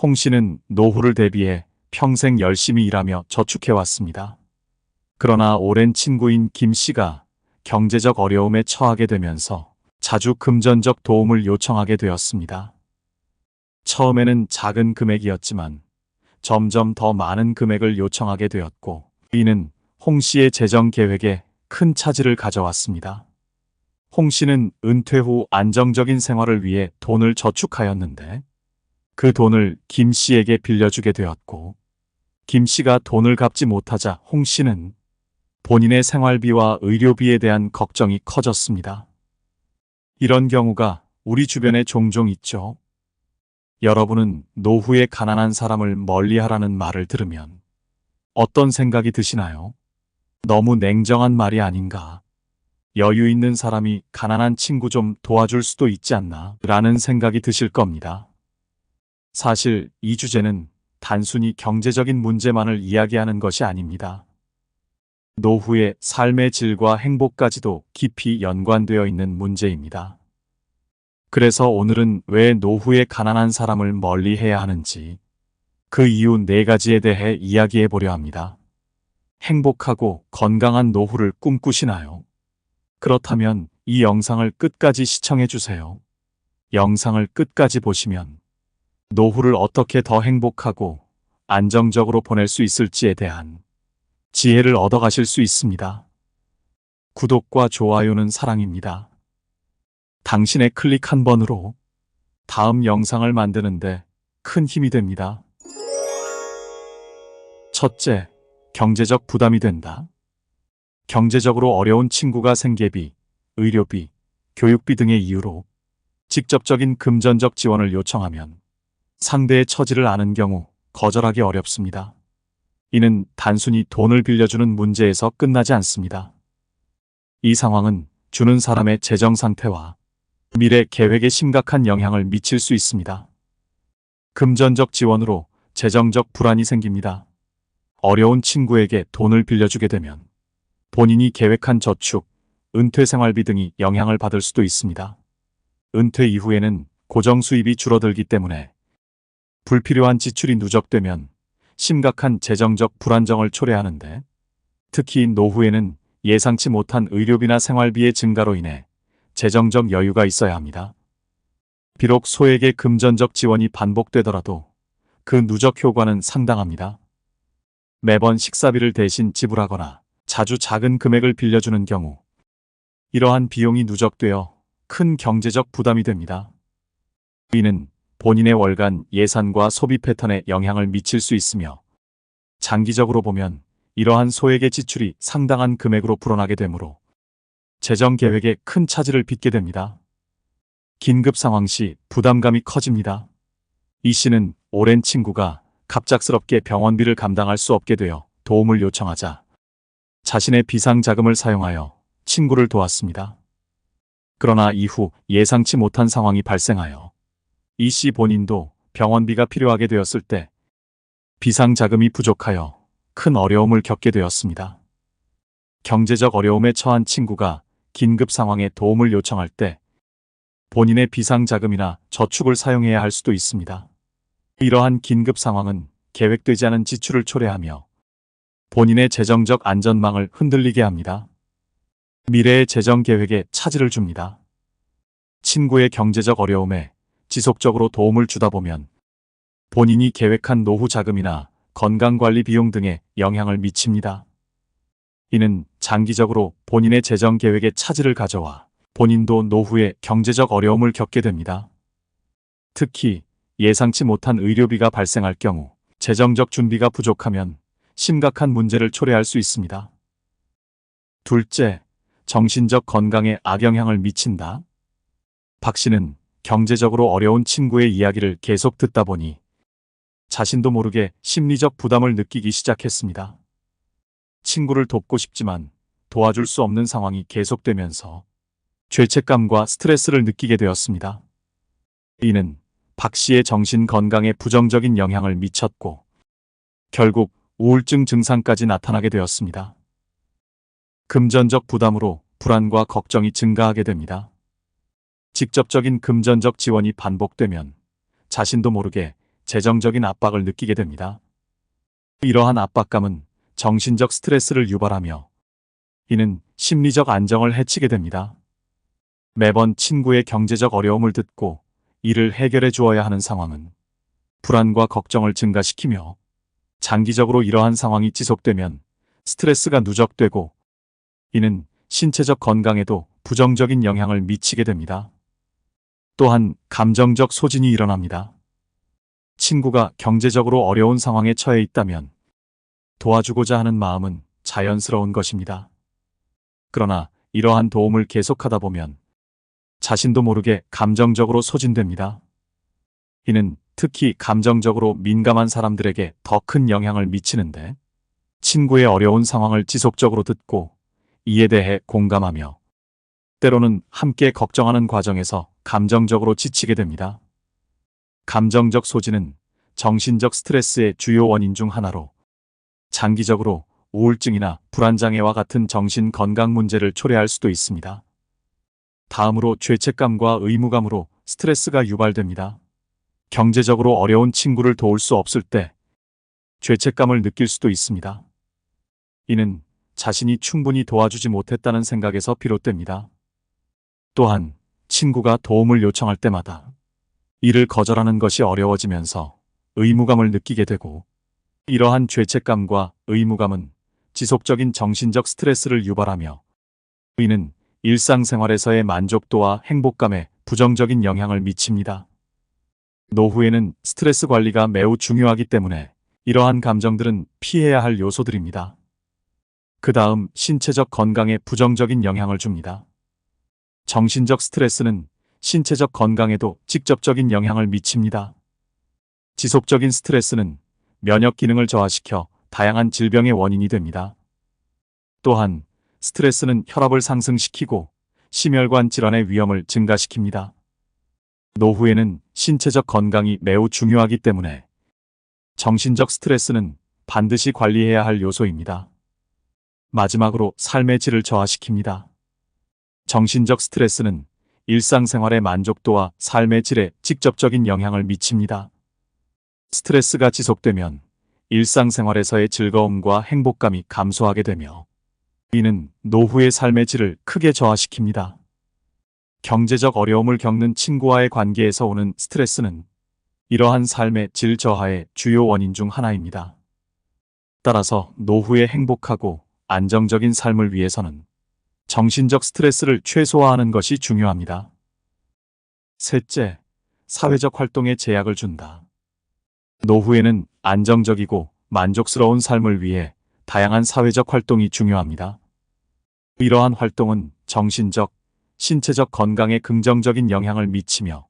홍 씨는 노후를 대비해 평생 열심히 일하며 저축해왔습니다. 그러나 오랜 친구인 김 씨가 경제적 어려움에 처하게 되면서 자주 금전적 도움을 요청하게 되었습니다. 처음에는 작은 금액이었지만 점점 더 많은 금액을 요청하게 되었고, 이는 홍 씨의 재정 계획에 큰 차질을 가져왔습니다. 홍 씨는 은퇴 후 안정적인 생활을 위해 돈을 저축하였는데 그 돈을 김 씨에게 빌려주게 되었고, 김 씨가 돈을 갚지 못하자 홍 씨는 본인의 생활비와 의료비에 대한 걱정이 커졌습니다. 이런 경우가 우리 주변에 종종 있죠. 여러분은 노후에 가난한 사람을 멀리하라는 말을 들으면 어떤 생각이 드시나요? 너무 냉정한 말이 아닌가? 여유 있는 사람이 가난한 친구 좀 도와줄 수도 있지 않나? 라는 생각이 드실 겁니다. 사실 이 주제는 단순히 경제적인 문제만을 이야기하는 것이 아닙니다. 노후의 삶의 질과 행복까지도 깊이 연관되어 있는 문제입니다. 그래서 오늘은 왜 노후에 가난한 사람을 멀리해야 하는지, 그 이유 4가지에 대해 이야기해 보려 합니다. 행복하고 건강한 노후를 꿈꾸시나요? 그렇다면 이 영상을 끝까지 시청해 주세요. 영상을 끝까지 보시면 노후를 어떻게 더 행복하고 안정적으로 보낼 수 있을지에 대한 지혜를 얻어가실 수 있습니다. 구독과 좋아요는 사랑입니다. 당신의 클릭 한 번으로 다음 영상을 만드는데 큰 힘이 됩니다. 첫째, 경제적 부담이 된다. 경제적으로 어려운 친구가 생계비, 의료비, 교육비 등의 이유로 직접적인 금전적 지원을 요청하면 상대의 처지를 아는 경우 거절하기 어렵습니다. 이는 단순히 돈을 빌려주는 문제에서 끝나지 않습니다. 이 상황은 주는 사람의 재정 상태와 미래 계획에 심각한 영향을 미칠 수 있습니다. 금전적 지원으로 재정적 불안이 생깁니다. 어려운 친구에게 돈을 빌려주게 되면 본인이 계획한 저축, 은퇴 생활비 등이 영향을 받을 수도 있습니다. 은퇴 이후에는 고정 수입이 줄어들기 때문에 불필요한 지출이 누적되면 심각한 재정적 불안정을 초래하는데, 특히 노후에는 예상치 못한 의료비나 생활비의 증가로 인해 재정적 여유가 있어야 합니다. 비록 소액의 금전적 지원이 반복되더라도 그 누적 효과는 상당합니다. 매번 식사비를 대신 지불하거나 자주 작은 금액을 빌려주는 경우 이러한 비용이 누적되어 큰 경제적 부담이 됩니다. 이는 본인의 월간 예산과 소비 패턴에 영향을 미칠 수 있으며, 장기적으로 보면 이러한 소액의 지출이 상당한 금액으로 불어나게 되므로 재정 계획에 큰 차질을 빚게 됩니다. 긴급 상황 시 부담감이 커집니다. 이 씨는 오랜 친구가 갑작스럽게 병원비를 감당할 수 없게 되어 도움을 요청하자 자신의 비상자금을 사용하여 친구를 도왔습니다. 그러나 이후 예상치 못한 상황이 발생하여 이 씨 본인도 병원비가 필요하게 되었을 때 비상자금이 부족하여 큰 어려움을 겪게 되었습니다. 경제적 어려움에 처한 친구가 긴급 상황에 도움을 요청할 때 본인의 비상자금이나 저축을 사용해야 할 수도 있습니다. 이러한 긴급 상황은 계획되지 않은 지출을 초래하며 본인의 재정적 안전망을 흔들리게 합니다. 미래의 재정 계획에 차질을 줍니다. 친구의 경제적 어려움에 지속적으로 도움을 주다 보면 본인이 계획한 노후 자금이나 건강관리 비용 등에 영향을 미칩니다. 이는 장기적으로 본인의 재정 계획에 차질을 가져와 본인도 노후에 경제적 어려움을 겪게 됩니다. 특히 예상치 못한 의료비가 발생할 경우 재정적 준비가 부족하면 심각한 문제를 초래할 수 있습니다. 둘째, 정신적 건강에 악영향을 미친다. 박 씨는 경제적으로 어려운 친구의 이야기를 계속 듣다 보니 자신도 모르게 심리적 부담을 느끼기 시작했습니다. 친구를 돕고 싶지만 도와줄 수 없는 상황이 계속되면서 죄책감과 스트레스를 느끼게 되었습니다. 이는 박 씨의 정신 건강에 부정적인 영향을 미쳤고 결국 우울증 증상까지 나타나게 되었습니다. 금전적 부담으로 불안과 걱정이 증가하게 됩니다. 직접적인 금전적 지원이 반복되면 자신도 모르게 재정적인 압박을 느끼게 됩니다. 이러한 압박감은 정신적 스트레스를 유발하며 이는 심리적 안정을 해치게 됩니다. 매번 친구의 경제적 어려움을 듣고 이를 해결해 주어야 하는 상황은 불안과 걱정을 증가시키며 장기적으로 이러한 상황이 지속되면 스트레스가 누적되고 이는 신체적 건강에도 부정적인 영향을 미치게 됩니다. 또한 감정적 소진이 일어납니다. 친구가 경제적으로 어려운 상황에 처해 있다면 도와주고자 하는 마음은 자연스러운 것입니다. 그러나 이러한 도움을 계속하다 보면 자신도 모르게 감정적으로 소진됩니다. 이는 특히 감정적으로 민감한 사람들에게 더 큰 영향을 미치는데 친구의 어려운 상황을 지속적으로 듣고 이에 대해 공감하며 때로는 함께 걱정하는 과정에서 감정적으로 지치게 됩니다. 감정적 소진은 정신적 스트레스의 주요 원인 중 하나로 장기적으로 우울증이나 불안장애와 같은 정신 건강 문제를 초래할 수도 있습니다. 다음으로 죄책감과 의무감으로 스트레스가 유발됩니다. 경제적으로 어려운 친구를 도울 수 없을 때 죄책감을 느낄 수도 있습니다. 이는 자신이 충분히 도와주지 못했다는 생각에서 비롯됩니다. 또한 친구가 도움을 요청할 때마다 이를 거절하는 것이 어려워지면서 의무감을 느끼게 되고 이러한 죄책감과 의무감은 지속적인 정신적 스트레스를 유발하며 이는 일상생활에서의 만족도와 행복감에 부정적인 영향을 미칩니다. 노후에는 스트레스 관리가 매우 중요하기 때문에 이러한 감정들은 피해야 할 요소들입니다. 그 다음 신체적 건강에 부정적인 영향을 줍니다. 정신적 스트레스는 신체적 건강에도 직접적인 영향을 미칩니다. 지속적인 스트레스는 면역 기능을 저하시켜 다양한 질병의 원인이 됩니다. 또한 스트레스는 혈압을 상승시키고 심혈관 질환의 위험을 증가시킵니다. 노후에는 신체적 건강이 매우 중요하기 때문에 정신적 스트레스는 반드시 관리해야 할 요소입니다. 마지막으로 삶의 질을 저하시킵니다. 정신적 스트레스는 일상생활의 만족도와 삶의 질에 직접적인 영향을 미칩니다. 스트레스가 지속되면 일상생활에서의 즐거움과 행복감이 감소하게 되며 이는 노후의 삶의 질을 크게 저하시킵니다. 경제적 어려움을 겪는 친구와의 관계에서 오는 스트레스는 이러한 삶의 질 저하의 주요 원인 중 하나입니다. 따라서 노후에 행복하고 안정적인 삶을 위해서는 정신적 스트레스를 최소화하는 것이 중요합니다. 셋째, 사회적 활동에 제약을 준다. 노후에는 안정적이고 만족스러운 삶을 위해 다양한 사회적 활동이 중요합니다. 이러한 활동은 정신적, 신체적 건강에 긍정적인 영향을 미치며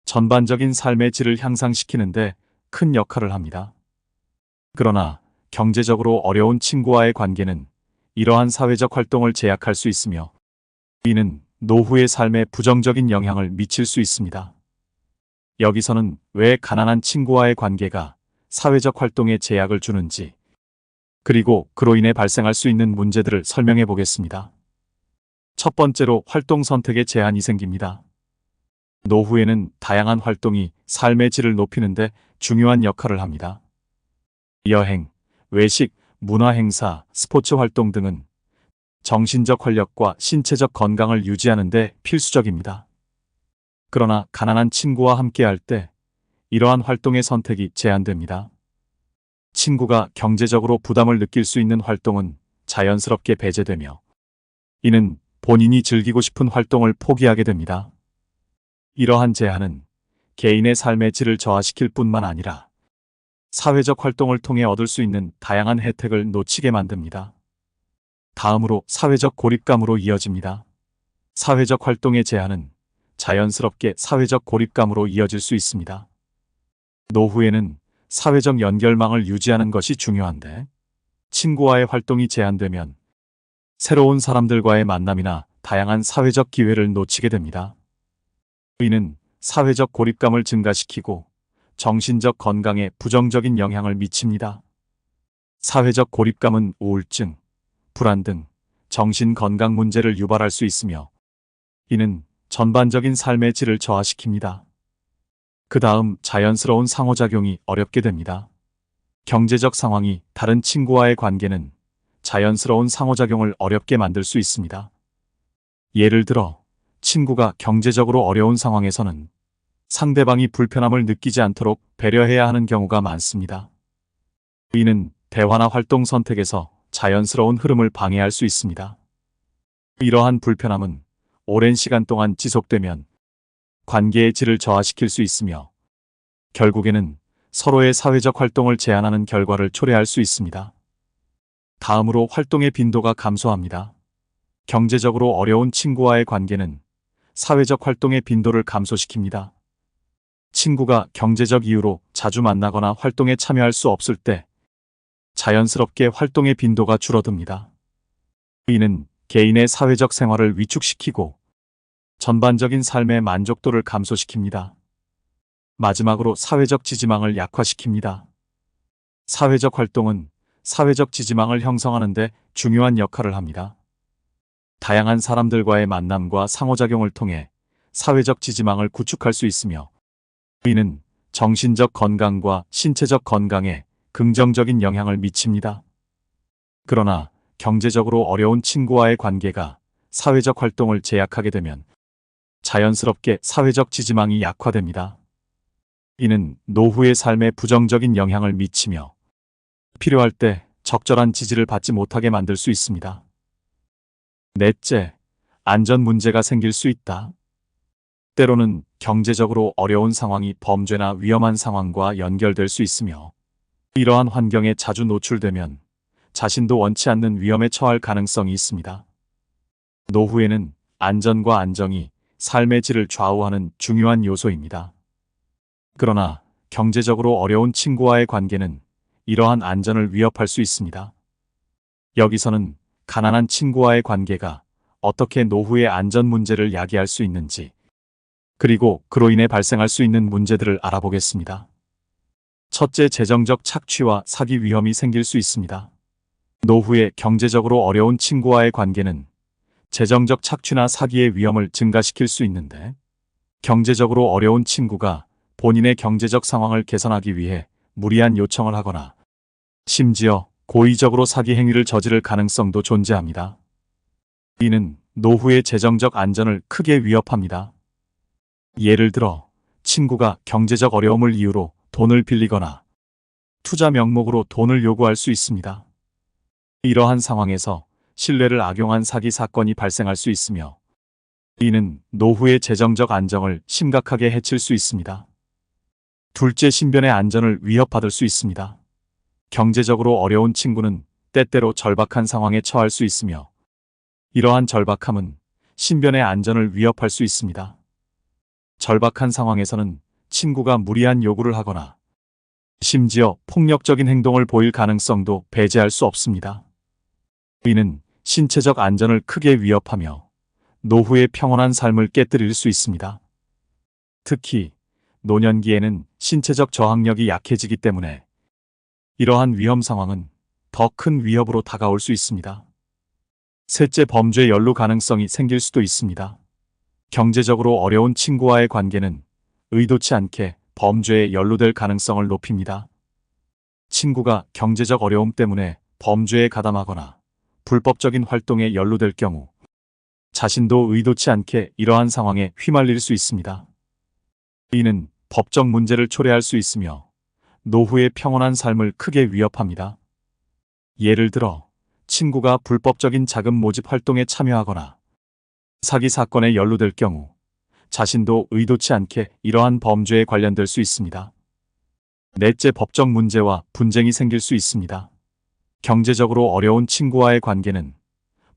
전반적인 삶의 질을 향상시키는 데 큰 역할을 합니다. 그러나 경제적으로 어려운 친구와의 관계는 이러한 사회적 활동을 제약할 수 있으며 이는 노후의 삶에 부정적인 영향을 미칠 수 있습니다. 여기서는 왜 가난한 친구와의 관계가 사회적 활동에 제약을 주는지 그리고 그로 인해 발생할 수 있는 문제들을 설명해 보겠습니다. 첫 번째로 활동 선택에 제한이 생깁니다. 노후에는 다양한 활동이 삶의 질을 높이는 데 중요한 역할을 합니다. 여행, 외식, 문화행사, 스포츠 활동 등은 정신적 활력과 신체적 건강을 유지하는 데 필수적입니다. 그러나 가난한 친구와 함께할 때 이러한 활동의 선택이 제한됩니다. 친구가 경제적으로 부담을 느낄 수 있는 활동은 자연스럽게 배제되며 이는 본인이 즐기고 싶은 활동을 포기하게 됩니다. 이러한 제한은 개인의 삶의 질을 저하시킬 뿐만 아니라 사회적 활동을 통해 얻을 수 있는 다양한 혜택을 놓치게 만듭니다. 다음으로 사회적 고립감으로 이어집니다. 사회적 활동의 제한은 자연스럽게 사회적 고립감으로 이어질 수 있습니다. 노후에는 사회적 연결망을 유지하는 것이 중요한데 친구와의 활동이 제한되면 새로운 사람들과의 만남이나 다양한 사회적 기회를 놓치게 됩니다. 이는 사회적 고립감을 증가시키고 정신적 건강에 부정적인 영향을 미칩니다. 사회적 고립감은 우울증, 불안 등 정신 건강 문제를 유발할 수 있으며 이는 전반적인 삶의 질을 저하시킵니다. 그 다음 자연스러운 상호작용이 어렵게 됩니다. 경제적 상황이 다른 친구와의 관계는 자연스러운 상호작용을 어렵게 만들 수 있습니다. 예를 들어, 친구가 경제적으로 어려운 상황에서는 상대방이 불편함을 느끼지 않도록 배려해야 하는 경우가 많습니다. 이는 대화나 활동 선택에서 자연스러운 흐름을 방해할 수 있습니다. 이러한 불편함은 오랜 시간 동안 지속되면 관계의 질을 저하시킬 수 있으며 결국에는 서로의 사회적 활동을 제한하는 결과를 초래할 수 있습니다. 다음으로 활동의 빈도가 감소합니다. 경제적으로 어려운 친구와의 관계는 사회적 활동의 빈도를 감소시킵니다. 친구가 경제적 이유로 자주 만나거나 활동에 참여할 수 없을 때 자연스럽게 활동의 빈도가 줄어듭니다. 이는 개인의 사회적 생활을 위축시키고 전반적인 삶의 만족도를 감소시킵니다. 마지막으로 사회적 지지망을 약화시킵니다. 사회적 활동은 사회적 지지망을 형성하는 데 중요한 역할을 합니다. 다양한 사람들과의 만남과 상호작용을 통해 사회적 지지망을 구축할 수 있으며 이는 정신적 건강과 신체적 건강에 긍정적인 영향을 미칩니다. 그러나 경제적으로 어려운 친구와의 관계가 사회적 활동을 제약하게 되면 자연스럽게 사회적 지지망이 약화됩니다. 이는 노후의 삶에 부정적인 영향을 미치며 필요할 때 적절한 지지를 받지 못하게 만들 수 있습니다. 넷째, 안전 문제가 생길 수 있다. 때로는 경제적으로 어려운 상황이 범죄나 위험한 상황과 연결될 수 있으며 이러한 환경에 자주 노출되면 자신도 원치 않는 위험에 처할 가능성이 있습니다. 노후에는 안전과 안정이 삶의 질을 좌우하는 중요한 요소입니다. 그러나 경제적으로 어려운 친구와의 관계는 이러한 안전을 위협할 수 있습니다. 여기서는 가난한 친구와의 관계가 어떻게 노후의 안전 문제를 야기할 수 있는지, 그리고 그로 인해 발생할 수 있는 문제들을 알아보겠습니다. 첫째, 재정적 착취와 사기 위험이 생길 수 있습니다. 노후에 경제적으로 어려운 친구와의 관계는 재정적 착취나 사기의 위험을 증가시킬 수 있는데, 경제적으로 어려운 친구가 본인의 경제적 상황을 개선하기 위해 무리한 요청을 하거나 심지어 고의적으로 사기 행위를 저지를 가능성도 존재합니다. 이는 노후의 재정적 안전을 크게 위협합니다. 예를 들어 친구가 경제적 어려움을 이유로 돈을 빌리거나 투자 명목으로 돈을 요구할 수 있습니다. 이러한 상황에서 신뢰를 악용한 사기 사건이 발생할 수 있으며 이는 노후의 재정적 안정을 심각하게 해칠 수 있습니다. 둘째, 신변의 안전을 위협받을 수 있습니다. 경제적으로 어려운 친구는 때때로 절박한 상황에 처할 수 있으며 이러한 절박함은 신변의 안전을 위협할 수 있습니다. 절박한 상황에서는 친구가 무리한 요구를 하거나 심지어 폭력적인 행동을 보일 가능성도 배제할 수 없습니다. 이는 신체적 안전을 크게 위협하며 노후의 평온한 삶을 깨뜨릴 수 있습니다. 특히 노년기에는 신체적 저항력이 약해지기 때문에 이러한 위험 상황은 더 큰 위협으로 다가올 수 있습니다. 셋째, 범죄 연루 가능성이 생길 수도 있습니다. 경제적으로 어려운 친구와의 관계는 의도치 않게 범죄에 연루될 가능성을 높입니다. 친구가 경제적 어려움 때문에 범죄에 가담하거나 불법적인 활동에 연루될 경우 자신도 의도치 않게 이러한 상황에 휘말릴 수 있습니다. 이는 법적 문제를 초래할 수 있으며 노후의 평온한 삶을 크게 위협합니다. 예를 들어 친구가 불법적인 자금 모집 활동에 참여하거나 사기 사건에 연루될 경우 자신도 의도치 않게 이러한 범죄에 관련될 수 있습니다. 넷째, 법적 문제와 분쟁이 생길 수 있습니다. 경제적으로 어려운 친구와의 관계는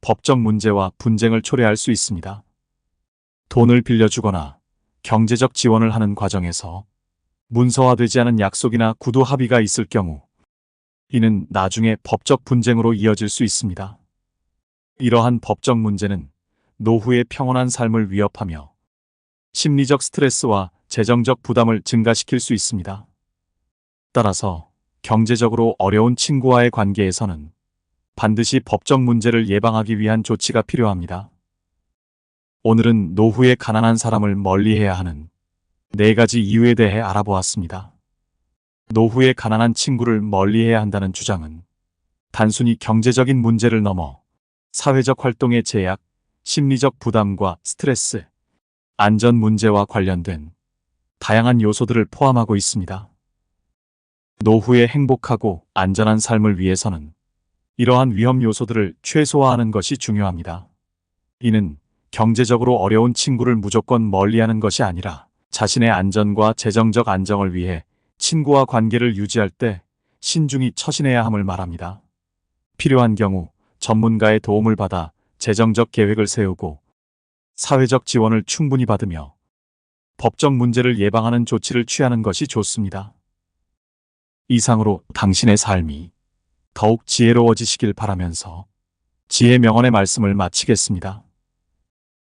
법적 문제와 분쟁을 초래할 수 있습니다. 돈을 빌려주거나 경제적 지원을 하는 과정에서 문서화되지 않은 약속이나 구두 합의가 있을 경우 이는 나중에 법적 분쟁으로 이어질 수 있습니다. 이러한 법적 문제는 노후의 평온한 삶을 위협하며 심리적 스트레스와 재정적 부담을 증가시킬 수 있습니다. 따라서 경제적으로 어려운 친구와의 관계에서는 반드시 법적 문제를 예방하기 위한 조치가 필요합니다. 오늘은 노후에 가난한 사람을 멀리해야 하는 4가지 이유에 대해 알아보았습니다. 노후에 가난한 친구를 멀리해야 한다는 주장은 단순히 경제적인 문제를 넘어 사회적 활동의 제약, 심리적 부담과 스트레스, 안전 문제와 관련된 다양한 요소들을 포함하고 있습니다. 노후에 행복하고 안전한 삶을 위해서는 이러한 위험 요소들을 최소화하는 것이 중요합니다. 이는 경제적으로 어려운 친구를 무조건 멀리하는 것이 아니라 자신의 안전과 재정적 안정을 위해 친구와 관계를 유지할 때 신중히 처신해야 함을 말합니다. 필요한 경우 전문가의 도움을 받아 재정적 계획을 세우고 사회적 지원을 충분히 받으며 법적 문제를 예방하는 조치를 취하는 것이 좋습니다. 이상으로 당신의 삶이 더욱 지혜로워지시길 바라면서 지혜 명언의 말씀을 마치겠습니다.